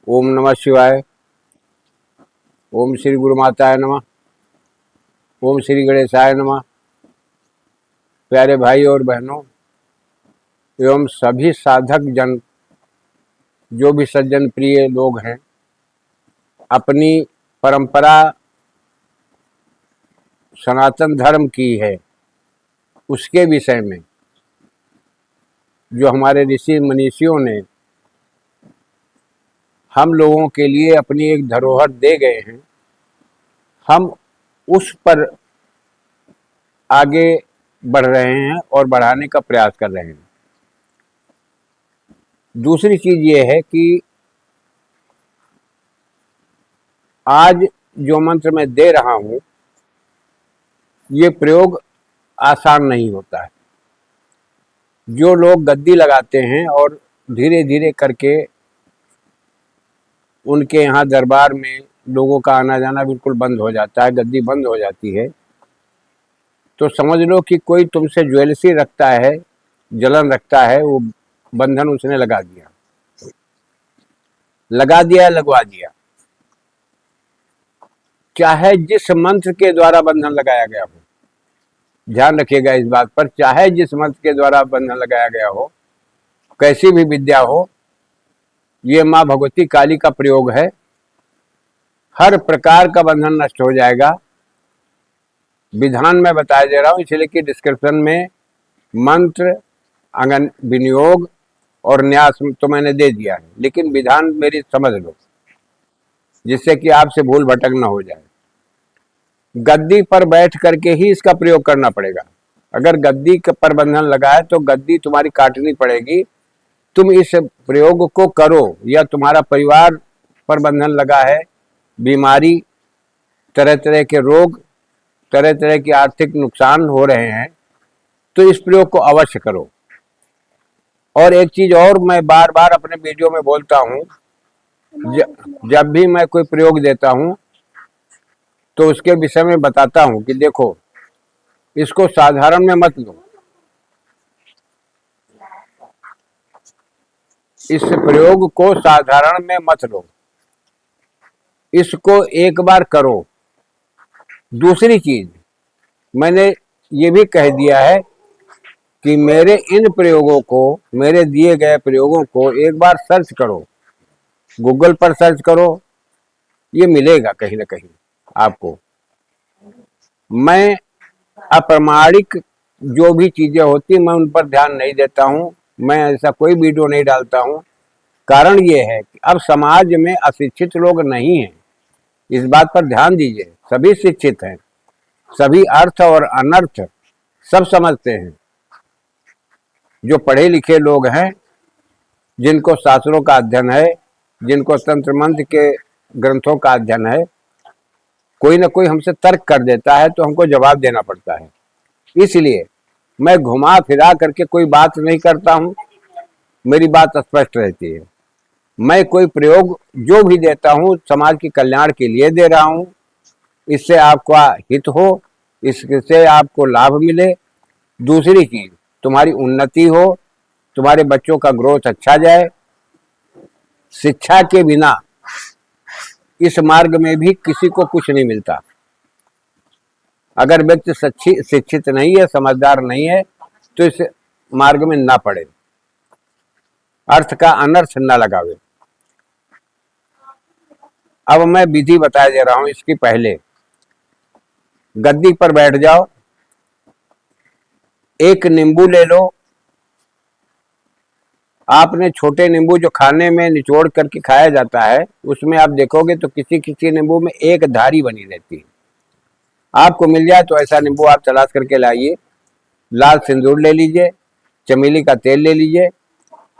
ओम नमः शिवाय। ओम श्री गुरु माताय नमः। ओम श्री गणेशाय नमः। प्यारे भाई और बहनों एवं सभी साधक जन, जो भी सज्जन प्रिय लोग हैं, अपनी परंपरा सनातन धर्म की है, उसके विषय में जो हमारे ऋषि मनीषियों ने हम लोगों के लिए अपनी एक धरोहर दे गए हैं, हम उस पर आगे बढ़ रहे हैं और बढ़ाने का प्रयास कर रहे हैं। दूसरी चीज ये है कि आज जो मंत्र मैं दे रहा हूं, ये प्रयोग आसान नहीं होता है। जो लोग गद्दी लगाते हैं और धीरे धीरे करके उनके यहाँ दरबार में लोगों का आना जाना बिल्कुल बंद हो जाता है, गद्दी बंद हो जाती है, तो समझ लो कि कोई तुमसे ज्वेलसी रखता है, जलन रखता है, वो बंधन उसने लगा दिया, लगवा दिया। चाहे जिस मंत्र के द्वारा बंधन लगाया गया हो, ध्यान रखिएगा इस बात पर, चाहे जिस मंत्र के द्वारा बंधन लगाया गया हो, कैसी भी विद्या हो, ये माँ भगवती काली का प्रयोग है, हर प्रकार का बंधन नष्ट हो जाएगा। विधान में बताया जा रहा हूं, इसलिए कि डिस्क्रिप्शन में मंत्र, अंगन विनियोग और न्यास तो मैंने दे दिया है, लेकिन विधान मेरी समझ लो, जिससे कि आपसे भूल भटक ना हो जाए। गद्दी पर बैठ करके ही इसका प्रयोग करना पड़ेगा। अगर गद्दी पर बंधन लगा है तो गद्दी तुम्हारी काटनी पड़ेगी। तुम इस प्रयोग को करो, या तुम्हारा परिवार पर बंधन लगा है, बीमारी, तरह तरह के रोग, तरह तरह की आर्थिक नुकसान हो रहे हैं, तो इस प्रयोग को अवश्य करो। और एक चीज और मैं बार बार अपने वीडियो में बोलता हूं, जब भी मैं कोई प्रयोग देता हूं तो उसके विषय में बताता हूं कि देखो, इसको साधारण में मत लो, इस प्रयोग को साधारण में मत लो, इसको एक बार करो। दूसरी चीज मैंने ये भी कह दिया है कि मेरे इन प्रयोगों को, मेरे दिए गए प्रयोगों को एक बार सर्च करो, गूगल पर सर्च करो, ये मिलेगा कहीं ना कहीं आपको। मैं अप्रमाणिक जो भी चीजें होती मैं उन पर ध्यान नहीं देता हूं, मैं ऐसा कोई वीडियो नहीं डालता हूं। कारण ये है कि अब समाज में अशिक्षित लोग नहीं हैं, इस बात पर ध्यान दीजिए। सभी शिक्षित हैं, सभी अर्थ और अनर्थ सब समझते हैं। जो पढ़े लिखे लोग हैं, जिनको शास्त्रों का अध्ययन है, जिनको तंत्र मंत्र के ग्रंथों का अध्ययन है, कोई ना कोई हमसे तर्क कर देता है तो हमको जवाब देना पड़ता है। इसलिए मैं घुमा फिरा करके कोई बात नहीं करता हूं, मेरी बात स्पष्ट रहती है। मैं कोई प्रयोग जो भी देता हूं समाज के कल्याण के लिए दे रहा हूं, इससे आपका हित हो, इससे आपको लाभ मिले। दूसरी चीज, तुम्हारी उन्नति हो, तुम्हारे बच्चों का ग्रोथ अच्छा जाए। शिक्षा के बिना इस मार्ग में भी किसी को कुछ नहीं मिलता। अगर व्यक्ति शिक्षित नहीं है, समझदार नहीं है, तो इस मार्ग में ना पड़े, अर्थ का अनर्थ न लगावे। अब मैं विधि बताया जा रहा हूं। इसकी पहले गद्दी पर बैठ जाओ, एक नींबू ले लो। आपने छोटे नींबू जो खाने में निचोड़ करके खाया जाता है, उसमें आप देखोगे तो किसी किसी नींबू में एक धारी बनी रहती है। आपको मिल जाए तो ऐसा नींबू आप तलाश करके लाइए। लाल सिंदूर ले लीजिए, चमेली का तेल ले लीजिए,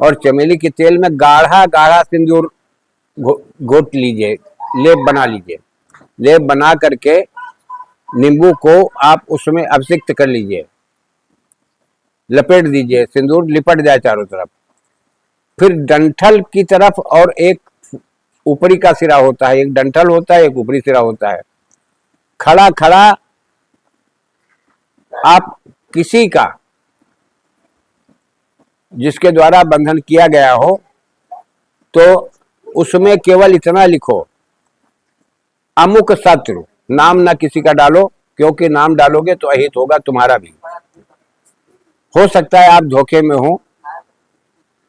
और चमेली के तेल में गाढ़ा गाढ़ा सिंदूर घोट लीजिए, लेप बना लीजिए। लेप बना करके नींबू को आप उसमें अभिषिक्त कर लीजिए, लपेट दीजिए, सिंदूर लिपट जाए चारों तरफ। फिर डंठल की तरफ, और एक ऊपरी का सिरा होता है, एक डंठल होता है, एक ऊपरी सिरा होता है, खड़ा खड़ा आप किसी का जिसके द्वारा बंधन किया गया हो, तो उसमें केवल इतना लिखो, अमुक शत्रु, नाम ना किसी का डालो, क्योंकि नाम डालोगे तो अहित होगा तुम्हारा भी। हो सकता है आप धोखे में हो,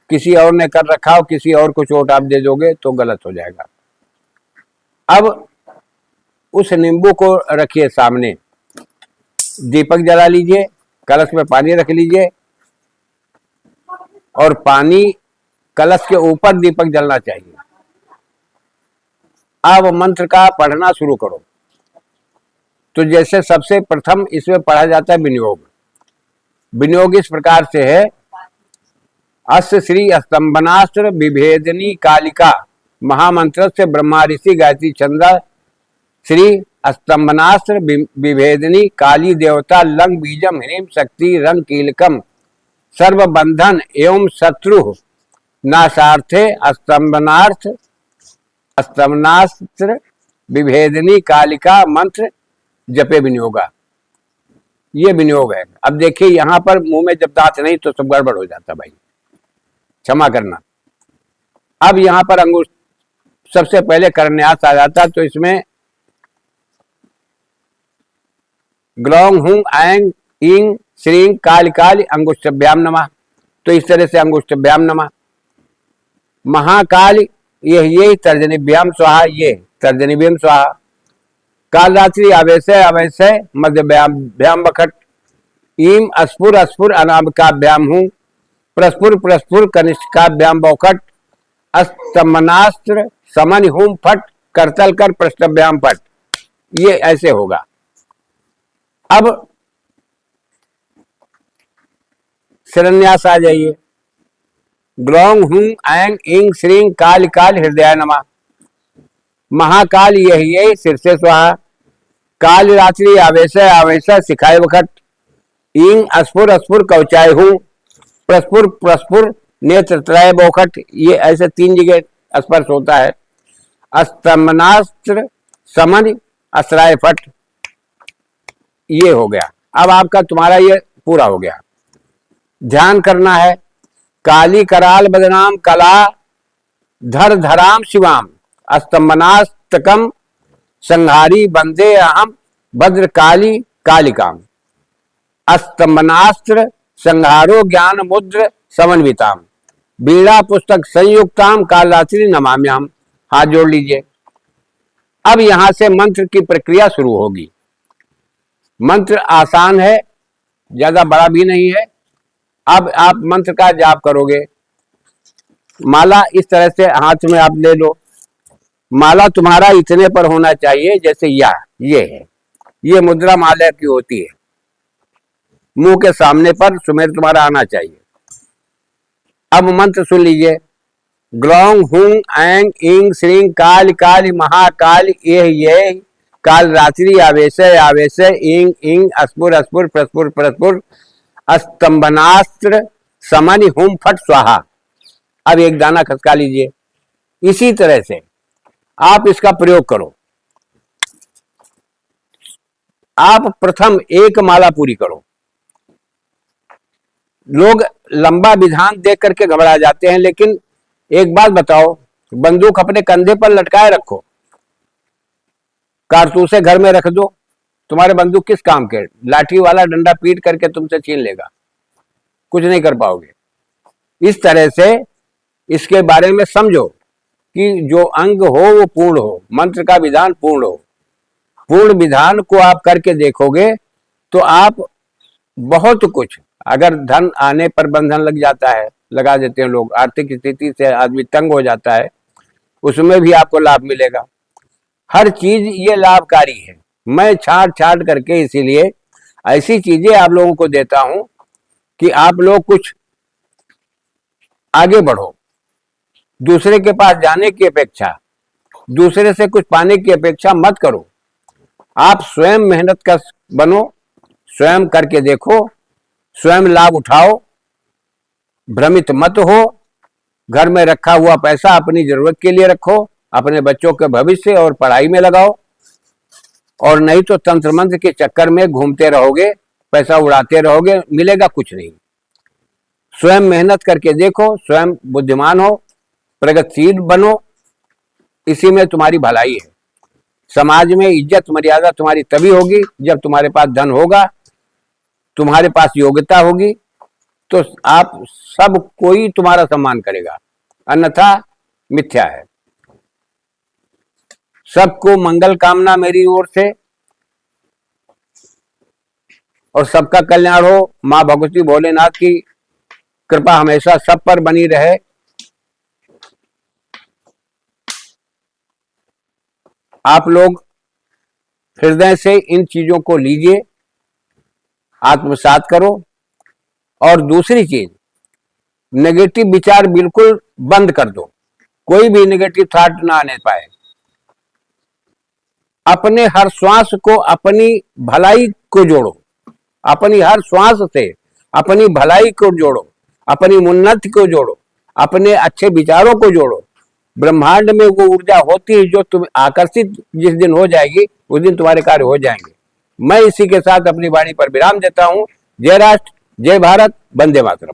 किसी और ने कर रखा हो, किसी और को चोट आप दे दोगे तो गलत हो जाएगा। अब उस नींबू को रखिए सामने, दीपक जला लीजिए, कलश में पानी रख लीजिए और पानी कलश के ऊपर दीपक जलना चाहिए। अब मंत्र का पढ़ना शुरू करो। तो जैसे सबसे प्रथम इसमें पढ़ा जाता है विनियोग। विनियोग इस प्रकार से है, अस्य श्री स्तंभनास्त्र विभेदनी कालिका महामंत्र से ब्रह्मा ऋषि गायत्री चंद्र श्री स्तंभनास्त्र विभेदनी काली देवता लंग बीजम ह्रीम शक्ति रंग कीलकम सर्वबंधन एवं शत्रु नाशार्थे स्तंभनास्त्र विभेदनी कालिका मंत्र जपे विनियोगा। ये विनियोग है। अब देखिए यहां पर मुंह में जब दांत नहीं तो सब गड़बड़ हो जाता भाई, क्षमा करना। अब यहां पर अंगुष्ठ सबसे पहले करन्यास आ जाता, तो इसमें ग्लौंग हुंग ऐंग इंग श्रींग काल काल अंगुष्ठभ्याम नमः। तो इस तरह से अंगुष्ठभ्याम नमः। महाकाल ये तर्जनीभ्याम स्वाहा, ये तर्जनीभ्याम स्वाहा। काल रात्रि आवेशय आवेशय मध्यभ्याम बखट। ईम अस्फुर अस्फुर अनामिकाभ्याम हूं प्रस्फुर प्रस्फुर कनिष्ठिकाभ्याम बौखट। अस्तमनास्त्र समन हुम फट करतल कर पृष्ठभ्याम फट। ये ऐसे होगा। अब शिरन्यास आ जाइए। ग्लौंग हुं ऐंग इंग श्रींग काल काल हृदय नमः। महाकाल यही सिर से स्वाहा। काल रात्रि आवेशय आवेशय सिखाए वखट। इंग अस्फुर अस्फुर कवचाय हूं प्रस्फुर प्रस्फुर नेत्र त्रय बौखट। ये ऐसे 3 जगह स्पर्श होता है। अस्तमनास्त्र समन अस्त्राय फट। ये हो गया। अब आपका तुम्हारा ये पूरा हो गया। ध्यान करना है। काली कराल बदनाम कला धर धराम शिवाम अस्तंभनास्तकम संहारी बंदे अहम भद्रकाली कालिकाम। अस्तंभनास्त्र संहारो ज्ञान मुद्र समन्विताम बीड़ा पुस्तक संयुक्ताम कालरात्रि नमाम्याम। हाथ जोड़ लीजिए। अब यहां से मंत्र की प्रक्रिया शुरू होगी। मंत्र आसान है, ज्यादा बड़ा भी नहीं है। अब आप मंत्र का जाप करोगे। माला इस तरह से हाथ में आप ले लो। माला तुम्हारा इतने पर होना चाहिए, जैसे ये है, ये मुद्रा माला की होती है। मुंह के सामने पर सुमेर तुम्हारा आना चाहिए। अब मंत्र सुन लीजिए। ग्लौंग हुंग ऐंग इंग श्रींग काल काल महाकाल ये काल रात्रि आवेशय आवेशय इंग इंग अस्फुर अस्फुर प्रस्फुर प्रस्फुर अस्तंभनास्त्र समनि हुम फट स्वाहा। अब एक दाना खसका लीजिए। इसी तरह से आप इसका प्रयोग करो। आप प्रथम एक माला पूरी करो। लोग लंबा विधान देख करके घबरा जाते हैं, लेकिन एक बात बताओ, बंदूक अपने कंधे पर लटकाए रखो, कारतूसे घर में रख दो, तुम्हारे बंदूक किस काम के? लाठी वाला डंडा पीट करके तुमसे छीन लेगा, कुछ नहीं कर पाओगे। इस तरह से इसके बारे में समझो कि जो अंग हो वो पूर्ण हो, मंत्र का विधान पूर्ण हो। पूर्ण विधान को आप करके देखोगे तो आप बहुत कुछ, अगर धन आने पर बंधन लग जाता है, लगा देते हैं लोग, आर्थिक स्थिति से आदमी तंग हो जाता है, उसमें भी आपको लाभ मिलेगा। हर चीज ये लाभकारी है। मैं छाट छाट करके इसीलिए ऐसी चीजें आप लोगों को देता हूं कि आप लोग कुछ आगे बढ़ो। दूसरे के पास जाने की अपेक्षा, दूसरे से कुछ पाने की अपेक्षा मत करो। आप स्वयं मेहनत कर बनो, स्वयं करके देखो, स्वयं लाभ उठाओ, भ्रमित मत हो। घर में रखा हुआ पैसा अपनी जरूरत के लिए रखो, अपने बच्चों के भविष्य और पढ़ाई में लगाओ, और नहीं तो तंत्र मंत्र के चक्कर में घूमते रहोगे, पैसा उड़ाते रहोगे, मिलेगा कुछ नहीं। स्वयं मेहनत करके देखो, स्वयं बुद्धिमान हो, प्रगतिशील बनो, इसी में तुम्हारी भलाई है। समाज में इज्जत मर्यादा तुम्हारी तभी होगी जब तुम्हारे पास धन होगा, तुम्हारे पास योग्यता होगी, तो आप सब कोई तुम्हारा सम्मान करेगा, अन्यथा मिथ्या है। सबको मंगल कामना मेरी ओर से, और सबका कल्याण हो। मां भगवती भोलेनाथ की कृपा हमेशा सब पर बनी रहे। आप लोग हृदय से इन चीजों को लीजिए, आत्मसात करो। और दूसरी चीज, नेगेटिव विचार बिल्कुल बंद कर दो, कोई भी नेगेटिव थॉट ना आने पाए। अपने हर श्वास को अपनी भलाई को जोड़ो, अपनी हर श्वास से अपनी भलाई को जोड़ो, अपनी उन्नति को जोड़ो, अपने अच्छे विचारों को जोड़ो। ब्रह्मांड में वो ऊर्जा होती है जो तुम आकर्षित जिस दिन हो जाएगी उस दिन तुम्हारे कार्य हो जाएंगे। मैं इसी के साथ अपनी वाणी पर विराम देता हूं। जय राष्ट्र, जय भारत, वंदे मातरम।